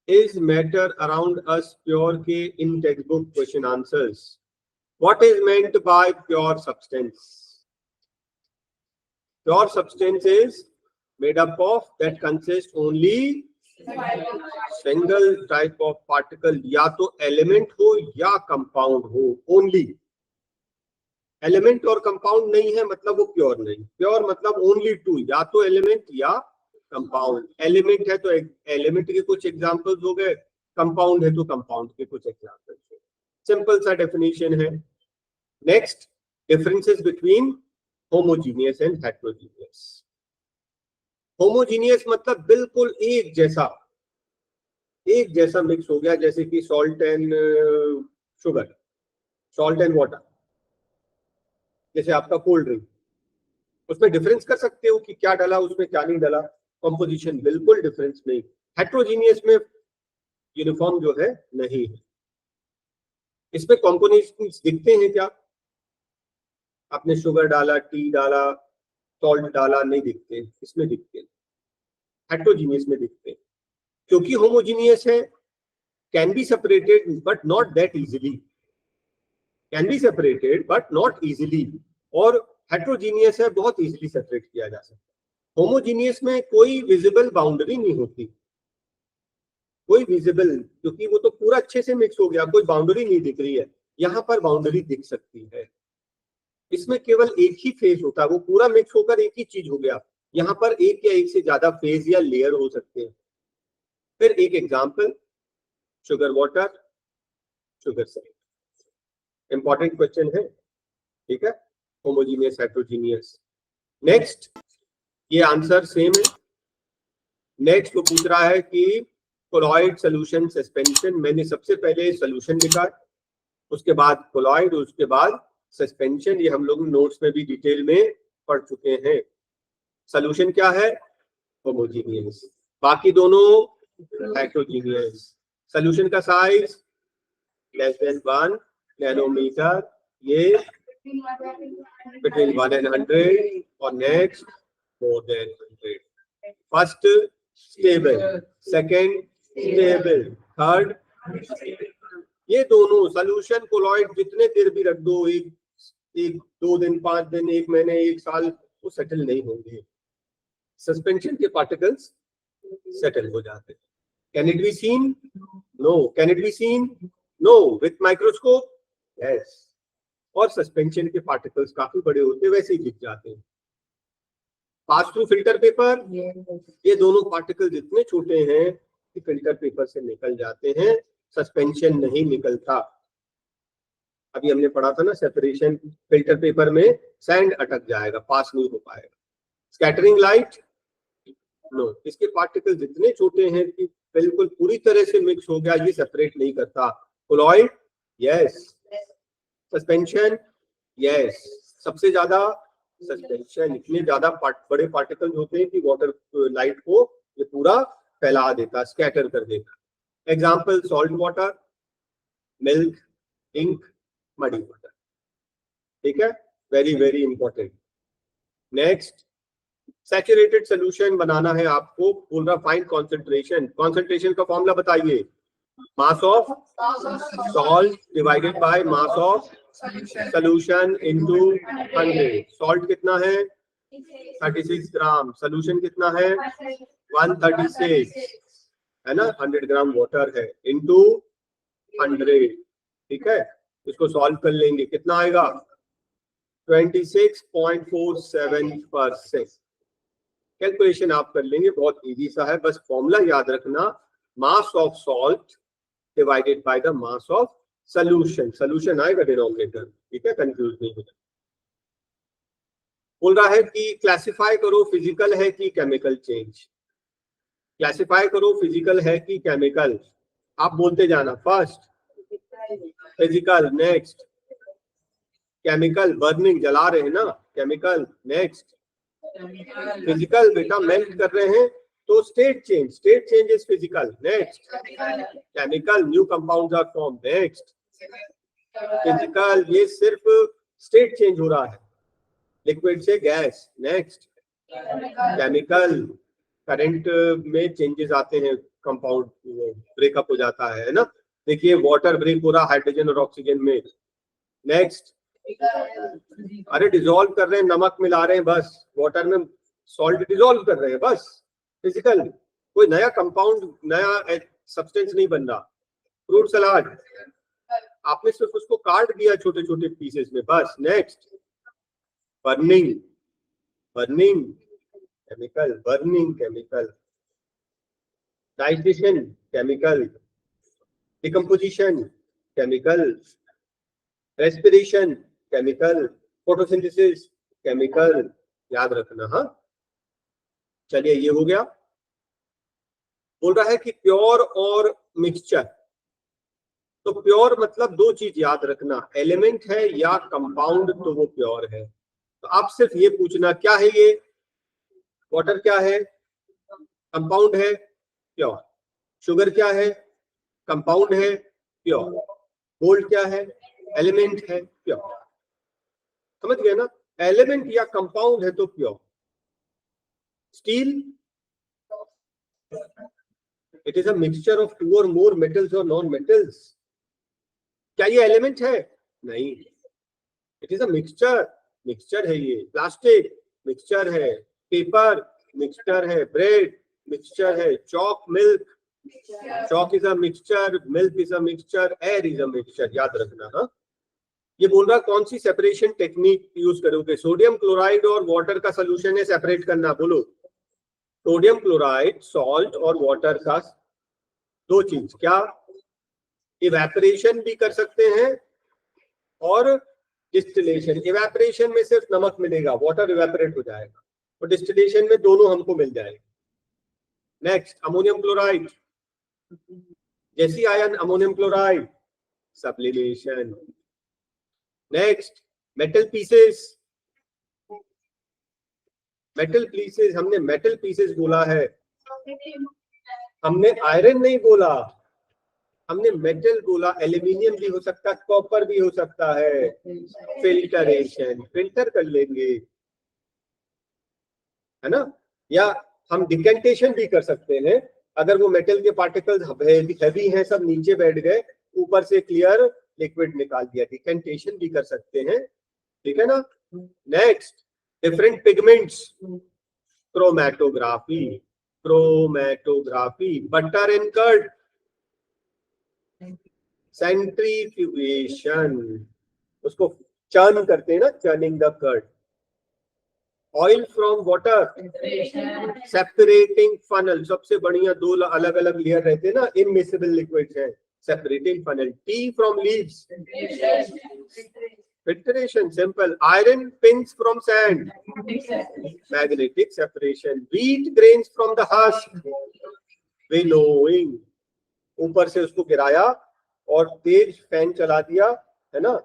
is matter around us pure के in textbook question answers. What is meant by pure substance? Pure substance is made up of that consists only single type of particle, या तो element हो या compound हो. Only element और compound नहीं है मतलब वो pure नहीं. Pure मतलब only two, या तो element या compound. Element है तो element के कुछ examples हो गए, compound है तो compound के कुछ examples. Simple सा definition है. Next, differences between homogeneous and heterogeneous. Homogeneous मतलब बिल्कुल एक जैसा मिक्स हो गया, जैसे कि salt and sugar, salt and water, जैसे आपका कोल्ड ड्रिंक. उसमें डिफरेंस कर सकते हो कि क्या डाला उसमें क्या नहीं डाला, कंपोजिशन बिल्कुल डिफरेंस नहीं. हेट्रोजीनियस में यूनिफॉर्म जो है नहीं है. इसमें कॉम्पोनेशंस दिखते हैं क्या? आपने शुगर डाला, टी डाला, सॉल्ट डाला, नहीं दिखते. इसमें दिखते हैं, हेट्रोजीनियस में दिखते हैं. क्योंकि होमोजीनियस है, can be separated but not that easily, can be separated but not easily. और हेट्रोजीनियस है, बहुत इजीली सेपरेट किया जा सकता है. होमोजीनियस में कोई विजिबल बाउंड्री नहीं होती, कोई विजिबल, क्योंकि वो तो पूरा अच्छे से मिक्स हो गया, कोई बाउंड्री नहीं दिख रही है. यहाँ पर बाउंड्री दिख सकती है. इसमें केवल एक ही फेज होता है, वो पूरा मिक्स होकर एक ही चीज हो गया. यहाँ पर एक या एक से ज्यादा फेज या लेयर हो सकते हैं. फिर एक example, sugar water, sugar salt. Important question है, ठीक है. Homogeneous, heterogeneous. नेक्स्ट, ये आंसर सेम है. नेक्स्ट वो पूछ रहा है कि कोलॉइड सोल्यूशन सस्पेंशन. मैंने सबसे पहले सोल्यूशन लिखा, उसके बाद कोलॉइड, उसके बाद सस्पेंशन. ये हम लोग नोट्स में भी डिटेल में पढ़ चुके हैं. सोल्यूशन क्या है? होमोजीनियस. बाकी दोनों हेट्रोजीनियस. सोल्यूशन का साइज लेस देन 1 नैनोमीटर, ये बिटवीन 1 and 100, और next more than 100. First stable, second stable, third. ये दोनों सोल्यूशन कोलॉइड जितने देर भी रख दो, एक 2 दिन, 5 दिन, 1 महीने, 1 साल, वो सेटल नहीं होंगे. सस्पेंशन के पार्टिकल्स सेटल हो जाते हैं. Can it be seen? No. Can it be seen? No. With microscope? Yes. और सस्पेंशन के पार्टिकल्स काफी बड़े होते हैं, वैसे ही दिख जाते हैं. पास थ्रू फिल्टर पेपर, ये दोनों पार्टिकल इतने छोटे हैं कि फिल्टर पेपर से निकल जाते हैं, सस्पेंशन नहीं निकलता. अभी हमने पढ़ा था ना सेपरेशन, फिल्टर पेपर में सैंड अटक जाएगा, पास नहीं हो पाएगा. Scattering light, no. इसके पार्टिकल इतने छोटे हैं कि बिल्कुल पूरी तरह से मिक्स हो गया, ये सेपरेट नहीं करता. Colloid, yes. Suspension, yes. सबसे ज्यादा सस्पेंशन, इतने ज्यादा बड़े पार्टिकल होते हैं कि वाटर लाइट को ये पूरा फैला देता, स्कैटर कर देता. Example, salt water, milk, ink, muddy water. ठीक है, very very important. Next, saturated solution बनाना है आपको. बोल रहा फाइंड कॉन्सेंट्रेशन. कॉन्सेंट्रेशन का फॉर्मूला बताइए. Mass of salt divided by mass of solution into 100. Salt कितना है? 36 ग्राम. सोल्यूशन कितना है? 136, है ना. 100 ग्राम वाटर है, इनटू 100. ठीक है, इसको सॉल्व कर लेंगे, कितना आएगा? 26.47%. कैलकुलेशन आप कर लेंगे, बहुत इजी सा है. बस फॉर्मूला याद रखना, मास of salt divided by the mass of solution. Solution आएगा डिनोमिनेटर, ठीक है, कंफ्यूज नहीं होना. बोल रहा है कि क्लासिफाई करो फिजिकल है कि केमिकल चेंज. क्लासिफाई करो फिजिकल है कि केमिकल. आप बोलते जाना. First physical, next chemical, burning, जला रहे हैं ना, केमिकल. नेक्स्ट फिजिकल, बेटा मेल्ट कर रहे हैं तो state change. State change is physical. Next chemical, new compounds are form. Next physical, ये सिर्फ स्टेट चेंज हो रहा है, लिक्विड से गैस. नेक्स्ट केमिकल, करंट में चेंजेस आते हैं, कंपाउंड ब्रेकअप हो जाता है ना। देखिए वाटर ब्रेक हो रहा हाइड्रोजन और ऑक्सीजन में। नेक्स्ट, अरे डिसॉल्व कर रहे हैं, नमक मिला रहे हैं बस, वाटर में सॉल्ट डिसॉल्व कर रहे हैं बस, फिजिकल, कोई नया कंपाउंड, नया सब्सटेंस नहीं बन रहा। फ्रूट सलाद, आपने सिर्फ उसको काट दिया छोटे छोटे पीसेस में बस। Next, burning, burning chemical, burning chemical, digestion chemical, decomposition chemical, respiration chemical, photosynthesis chemical, याद रखना। हाँ, चलिए ये हो गया। बोल रहा है कि प्योर और मिक्सचर, तो प्योर मतलब दो चीज याद रखना, एलिमेंट है या कंपाउंड, तो वो प्योर है। तो आप सिर्फ ये पूछना क्या है ये, वाटर क्या है, कंपाउंड है, प्योर। शुगर क्या है, कंपाउंड है, प्योर। गोल्ड क्या है, एलिमेंट है, प्योर। समझ गए ना, एलिमेंट या कंपाउंड है तो pure. Steel, it is a mixture of two और मोर मेटल्स और नॉन मेटल्स। क्या ये एलिमेंट है, नहीं, it is a mixture, mixture है ये। प्लास्टिक मिक्सचर है, पेपर मिक्सचर है, ब्रेड मिक्सचर है, chalk milk, chalk is a mixture, milk is a mixture, air is a mixture, याद रखना। हाँ, ये बोल रहा कौन सी सेपरेशन टेक्निक यूज करोगे, सोडियम क्लोराइड और वाटर का सोल्यूशन है सेपरेट करना, बोलो। सोडियम क्लोराइड, सॉल्ट और वाटर का दो चीज, क्या, इवेपोरेशन भी कर सकते हैं और डिस्टिलेशन। इवेपोरेशन में सिर्फ नमक मिलेगा, वाटर इवेपोरेट हो जाएगा, और डिस्टिलेशन में दोनों हमको मिल जाएगा। नेक्स्ट, अमोनियम क्लोराइड, जैसी ion ammonium chloride, sublimation. Next, metal pieces, metal pieces, हमने मेटल पीसेस बोला है, हमने आयरन नहीं बोला, हमने मेटल बोला। एल्यूमिनियम भी हो सकता है, कॉपर भी हो सकता है। फिल्टरेशन, फिल्टर कर लेंगे, है ना, या हम डिकेंटेशन भी कर सकते हैं। अगर वो मेटल के पार्टिकल्स हैवी हैं, सब नीचे बैठ गए, ऊपर से क्लियर लिक्विड निकाल दिया, डिकेंटेशन भी कर सकते हैं, ठीक है ना। Next, different pigments, chromatography, chromatography, butter and curd, centrifugation, उसको चर्न करते हैं ना, churning the curd. Oil from water, separating funnel, सबसे बढ़िया दो अलग अलग लेयर रहते हैं ना, इमिसिबल लिक्विड्स है, separating funnel. Tea from leaves, filtration, simple. Iron pins from sand, magnetic separation. Wheat grains from the husk, winnowing, ऊपर से उसको गिराया और तेज फैन चला दिया, है ना,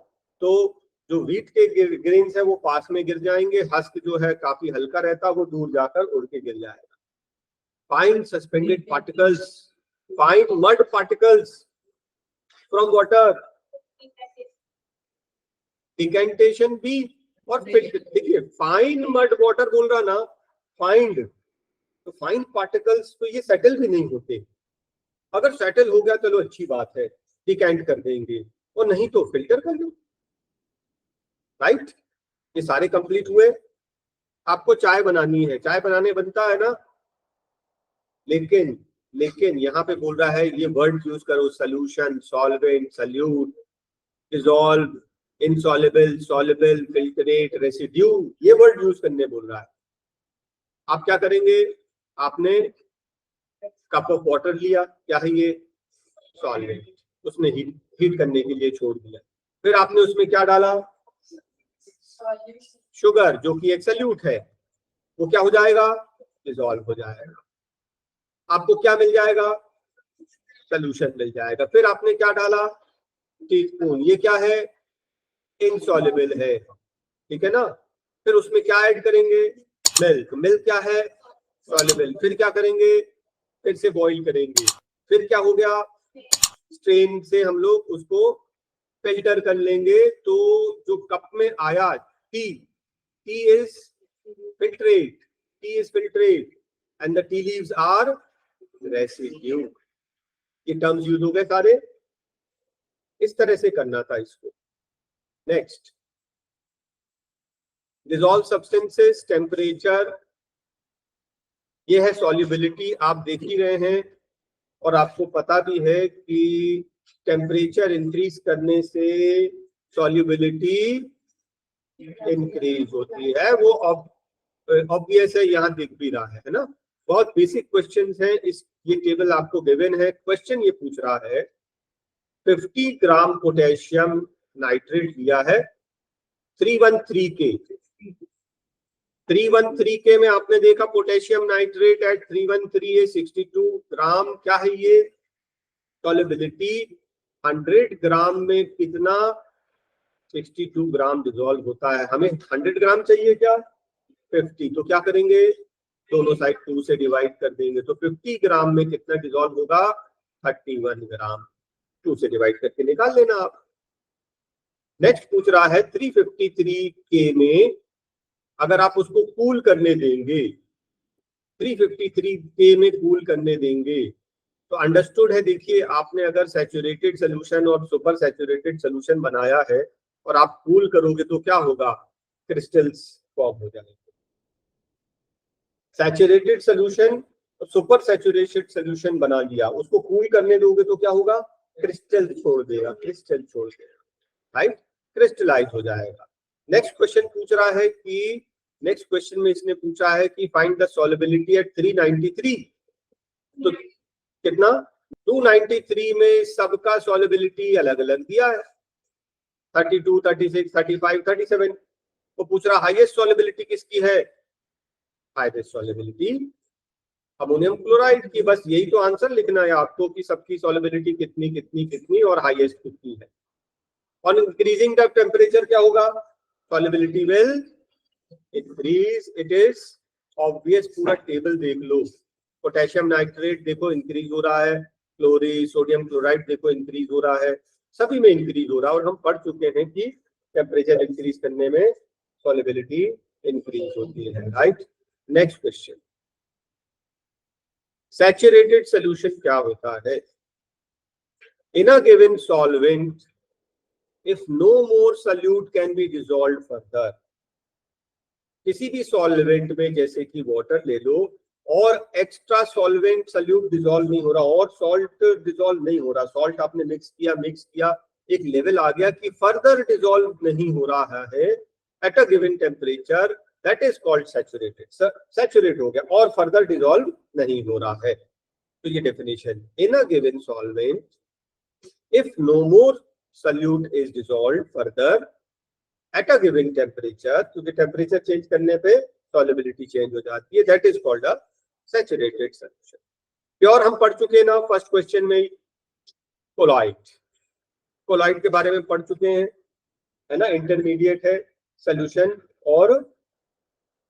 तो जो व्हीट के ग्रेन्स है वो पास में गिर जाएंगे, हस्क जो है काफी हल्का रहता है, वो दूर जाकर उड़ के गिर जाएगा। Fine suspended particles, fine mud particles from water, decantation भी। और देखिए फाइन मड वाटर बोल रहा ना, फाइंड, तो फाइन पार्टिकल्स तो ये सेटल भी नहीं होते। अगर सेटल हो गया चलो अच्छी बात है, डिकेंट कर देंगे, और नहीं तो फिल्टर कर लो, राइट। ये सारे कंप्लीट हुए। आपको चाय बनानी है, चाय बनाने बनता है ना, लेकिन लेकिन यहाँ पे बोल रहा है ये वर्ड यूज करो, solution, solvent, solute, dissolve, insoluble, soluble, filtrate, residue, ये वर्ड यूज करने बोल रहा है। आप क्या करेंगे, आपने कप ऑफ वाटर लिया, क्या है ये, सॉल्वेंट, उसने हीट करने के लिए छोड़ दिया, फिर आपने उसमें क्या डाला, शुगर, जो कि एक सल्यूट है, वो क्या हो जाएगा, डिसॉल्व हो जाएगा, आपको क्या मिल जाएगा, सोल्यूशन मिल जाएगा। फिर आपने क्या डाला, टीस्पून, ये क्या है, इनसॉल्युबल है, ठीक है ना। फिर उसमें क्या ऐड करेंगे, मिल्क, मिल्क क्या है, सॉल्युबल। फिर क्या करेंगे, फिर से बॉईल करेंगे, फिर क्या हो गया, स्ट्रेन से हम लोग उसको फिल्टर कर लेंगे, तो जो कप में आया T, T is filtrate, tea is filtrate and the tea leaves are residue, ये टर्म्स यूज हो गए सारे, इस तरह से करना था इसको। नेक्स्ट, डिसॉल्व सब्सटेंसेस, टेम्परेचर, ये है सॉल्युबिलिटी, आप देख ही रहे हैं और आपको पता भी है कि टेम्परेचर इंक्रीज करने से सॉल्युबिलिटी इंक्रीज होती है, वो ऑब्वियस है, यहाँ दिख भी रहा है ना। बहुत बेसिक क्वेश्चंस हैं, इस ये टेबल आपको गिवन है। क्वेश्चन ये पूछ रहा है 50 ग्राम पोटेशियम नाइट्रेट दिया है 313 के 313 के में आपने देखा पोटेशियम नाइट्रेट एट 313 है 62 ग्राम, क्या है ये सॉल्युबिलिटी 100 ग्राम में कितना 62 ग्राम डिसॉल्व होता है। हमें 100 ग्राम चाहिए क्या 50, तो क्या करेंगे दोनों साइड 2 से डिवाइड कर देंगे, तो 50 ग्राम में कितना डिसॉल्व होगा 31 ग्राम, 2 से डिवाइड करके निकाल लेना आप। नेक्स्ट पूछ रहा है 353 के में अगर आप उसको कूल करने देंगे, 353 के में कूल करने देंगे तो अंडरस्टूड है, देखिए आपने अगर सैचुरेटेड सोल्यूशन और सुपर सैचुरेटेड सोल्यूशन बनाया है और आप कूल करोगे तो क्या होगा क्रिस्टल्स फॉर्म हो जाएंगे। Saturated solution super saturated solution बना लिया, उसको कूल करने दोगे तो क्या होगा क्रिस्टल छोड़ देगा, क्रिस्टल छोड़ देगा, राइट, क्रिस्टलाइज हो जाएगा। नेक्स्ट क्वेश्चन पूछ रहा है कि नेक्स्ट क्वेश्चन में इसने पूछा है कि फाइंड द सॉल्युबिलिटी एट 393, तो कितना 293 में सबका सॉल्युबिलिटी अलग अलग दिया है 32, 36, 35, 37, वो पूछ रहा हाईएस्ट सॉल्युबिलिटी किसकी है, हाईएस्ट सॉल्युबिलिटी अमोनियम क्लोराइड की। बस यही तो आंसर लिखना है आपको कि सबकी सॉल्युबिलिटी कितनी कितनी कितनी और हाईएस्ट कितनी है। ऑन इंक्रीजिंग द टेम्परेचर क्या होगा solubility will increase, it is obvious, पूरा टेबल देख लो, पोटेशियम नाइट्रेट देखो इंक्रीज हो रहा है, क्लोरी सोडियम क्लोराइड देखो इंक्रीज हो रहा है, सभी में इंक्रीज हो रहा है और हम पढ़ चुके हैं कि टेम्परेचर इंक्रीज करने में सॉल्युबिलिटी इंक्रीज होती है, right. Next question, saturated solution क्या होता है, in a given solvent if no more solute can be dissolved further, किसी भी सॉल्वेंट में जैसे कि वाटर ले लो और एक्स्ट्रा सॉल्वेंट सॉल्यूट डिसॉल्व नहीं हो रहा और सॉल्ट डिसॉल्व नहीं हो रहा, सॉल्ट आपने मिक्स किया एक लेवल आ गया कि फर्दर डिसॉल्व नहीं हो रहा है eight a given temperature, that is called saturated, saturate हो गया और फर्दर डिसॉल्व नहीं हो रहा है। तो ये definition, in a given solvent if no more solute is dissolved further at a given temperature, क्योंकि टेम्परेचर चेंज करने पे सॉल्युबिलिटी चेंज हो जाती है, that is called a saturated solution. Pure हम पढ़ चुके हैं ना फर्स्ट क्वेश्चन में, कोलॉइड, कोलॉइड के बारे में पढ़ चुके हैं, है ना, इंटरमीडिएट है सॉल्यूशन और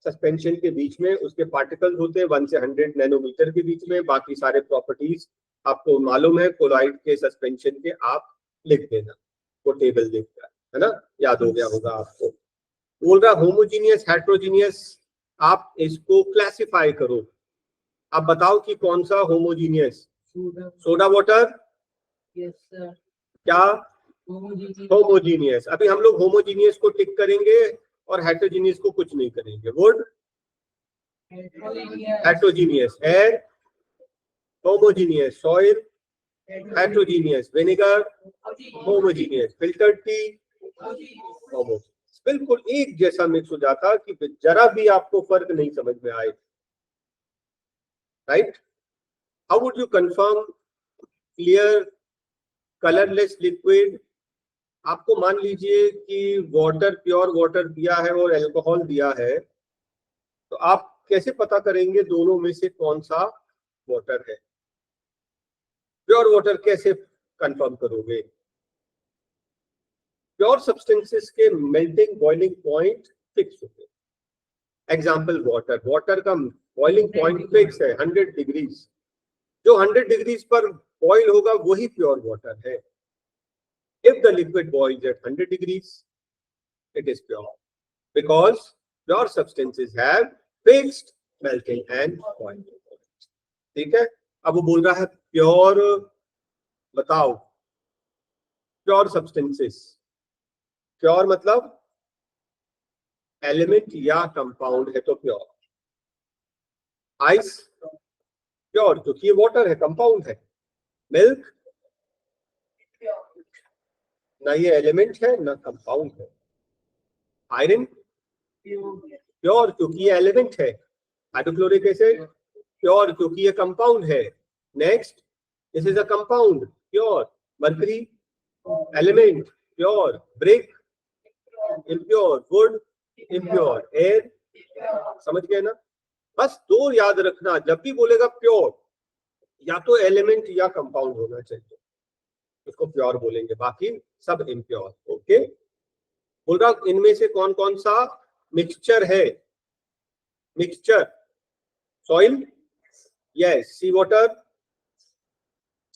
सस्पेंशन के बीच में, उसके पार्टिकल्स होते हैं 1 से 100 नैनोमीटर के बीच में, बाकी सारे प्रॉपर्टीज आपको मालूम है कोलॉइड के सस्पेंशन के, आप लिख देना वो टेबल देखकर, है ना, याद हो गया होगा आपको। बोल रहा होमोजीनियस हेट्रोजीनियस, आप इसको क्लासिफाई करो, आप बताओ कि कौन सा होमोजीनियस, सोडा वाटर, क्या होमोजीनियस, अभी हम लोग होमोजीनियस को टिक करेंगे और हेट्रोजीनियस को कुछ नहीं करेंगे। Would heterogeneous, air homogeneous, soil heterogeneous, vinegar homogeneous, filtered T homogeneous, बिल्कुल एक जैसा मिक्स हो जाता कि जरा भी आपको फर्क नहीं समझ में आए, right. How would you confirm clear colourless liquid, आपको मान लीजिए कि वाटर, प्योर वाटर दिया है और अल्कोहल दिया है, तो आप कैसे पता करेंगे दोनों में से कौन सा वाटर है, प्योर वाटर कैसे कंफर्म करोगे, प्योर सब्सटेंसेस के मेल्टिंग बॉइलिंग पॉइंट फिक्स होते हैं, एग्जांपल वाटर, वाटर का बॉइलिंग पॉइंट फिक्स है 100 डिग्रीज, जो 100 डिग्रीज पर बॉइल होगा वही प्योर वाटर है। If the liquid boils at 100 degrees, it is pure because pure substances have fixed melting and boiling point. ठीक है, अब वो बोल रहा है प्योर, बताओ प्योर सब्सटेंसेस। प्योर मतलब एलिमेंट या कंपाउंड है तो प्योर। आइस प्योर क्योंकि ये वाटर है, कंपाउंड है। मिल्क ना ये एलिमेंट है ना कंपाउंड है। आयरन प्योर क्योंकि ये एलिमेंट है। हाइड्रोक्लोरिक एसिड प्योर क्योंकि ये कंपाउंड है। Next, this is a compound, pure. Mercury element, pure. Brick impure. Would impure. Air, समझ गए ना? बस दो याद रखना, जब भी बोलेगा प्योर या तो एलिमेंट या कंपाउंड होना चाहिए, उसको प्योर बोलेंगे, बाकी सब इम्प्योर। ओके, बोल रहा इनमें से कौन कौन सा मिक्सचर है? Mixture, soil, yes. Sea water,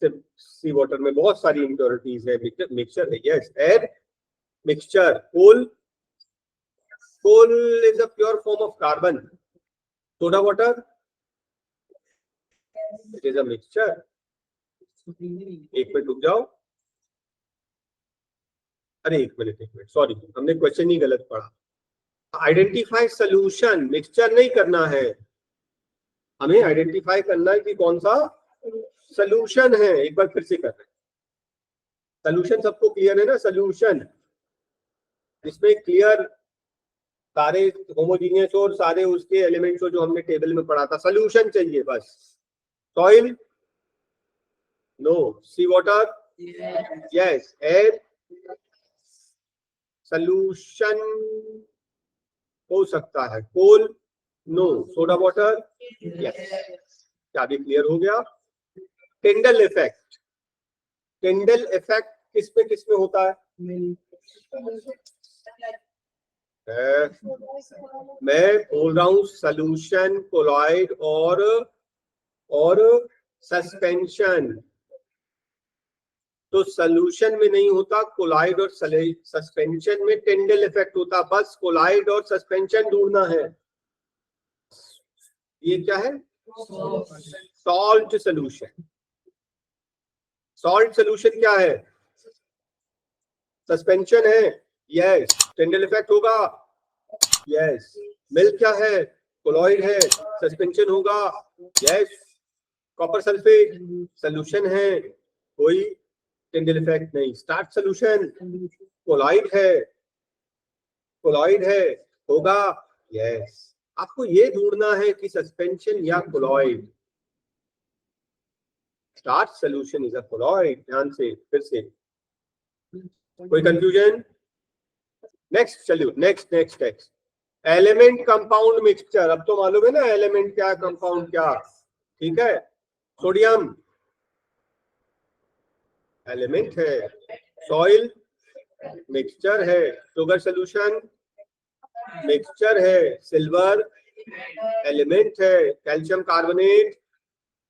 sea water में बहुत सारी इम्प्योरिटीज है, मिक्सचर है, yes. Air mixture. Coal, coal is a pure form of carbon. Soda water, it is a mixture. एक मिनट रुक जाओ, अरे एक मिनट सॉरी, हमने क्वेश्चन ही गलत पढ़ा। आइडेंटिफाई सोल्यूशन, मिक्सचर नहीं करना है, हमें आइडेंटिफाई करना है कि कौन सा सोल्यूशन है। एक बार फिर से कर रहे हैं। सोल्यूशन सबको क्लियर है ना? सोल्यूशन इसमें क्लियर सारे होमोजीनियस और सारे उसके एलिमेंट्स जो हमने टेबल में पढ़ा था, सोल्यूशन चाहिए बस। Soil, no. Sea water, yes. Air, solution हो सकता है। Coal, no. Soda water, yes. क्या भी क्लियर हो गया? टिंडल इफेक्ट, टिंडल इफेक्ट किस में होता है? मैं बोल रहा हूं सोल्यूशन, कोलॉइड और सस्पेंशन। तो सोल्यूशन में नहीं होता, कोलॉइड और सस्पेंशन में टिंडल इफेक्ट होता। बस कोलॉइड और सस्पेंशन ढूंढना है। ये क्या है? Salt solution. सॉल्ट सोल्यूशन क्या है? सस्पेंशन है, यस। टिंडल इफेक्ट होगा, यस। मिल्क क्या है? कोलॉइड है, सस्पेंशन होगा, यस। कॉपर सल्फेट सोल्यूशन है, कोई टिंडल इफेक्ट नहीं। स्टार्च सोल्यूशन, कोलॉइड है, कोलॉइड है, होगा, यस। आपको ये ढूंढना है कि सस्पेंशन या colloid. Starch solution is a colloid. ध्यान से फिर से, कोई कंफ्यूजन? नेक्स्ट, चलिए next next next. Element compound mixture. अब तो मालूम है ना एलिमेंट क्या, कंपाउंड क्या, ठीक है? सोडियम एलिमेंट है, सॉइल मिक्सचर है, शुगर सोल्यूशन मिक्सचर है, सिल्वर एलिमेंट है, कैल्शियम कार्बोनेट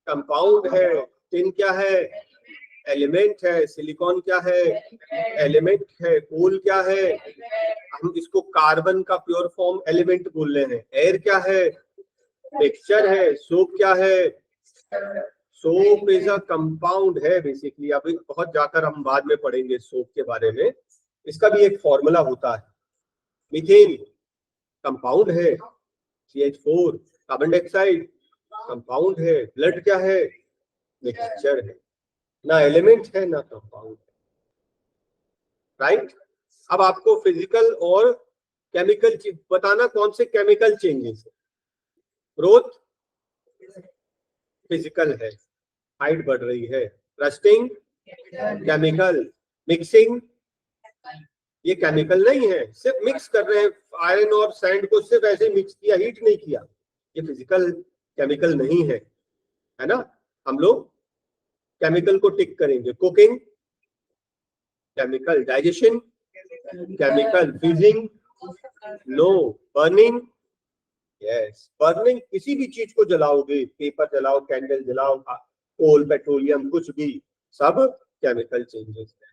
कंपाउंड है, टिन क्या है? एलिमेंट है, सिलिकॉन क्या है? एलिमेंट है, कोल क्या है? हम इसको कार्बन का प्योर फॉर्म एलिमेंट बोल रहे हैं। एयर क्या है? मिक्सचर है। सोप क्या है? सोप इज अ कंपाउंड है बेसिकली। अभी बहुत जाकर हम बाद में पढ़ेंगे सोप के बारे में। इसका भी एक फॉर्मूला होता है। मीथेन कंपाउंड है, CH4। कार्बन डाइऑक्साइड कंपाउंड है। ब्लड क्या है? मिक्सचर है, ना एलिमेंट है ना कंपाउंड है, राइट? अब आपको फिजिकल और केमिकल बताना, कौन से केमिकल चेंजेस है? ग्रोथ फिजिकल है, हाइट बढ़ रही है। Rusting chemical. मिक्सिंग ये केमिकल नहीं है, सिर्फ मिक्स कर रहे हैं। आयरन और सैंड को सिर्फ ऐसे मिक्स किया, हीट नहीं किया, ये फिजिकल केमिकल नहीं है, है ना? हम लोग केमिकल को टिक करेंगे। Cooking chemical. Digestion chemical. Freezing no. Burning yes. Burning किसी भी चीज को जलाओगे, पेपर जलाओ, कैंडल जलाओ, कोल, पेट्रोलियम, कुछ भी, सब केमिकल चेंजेस है।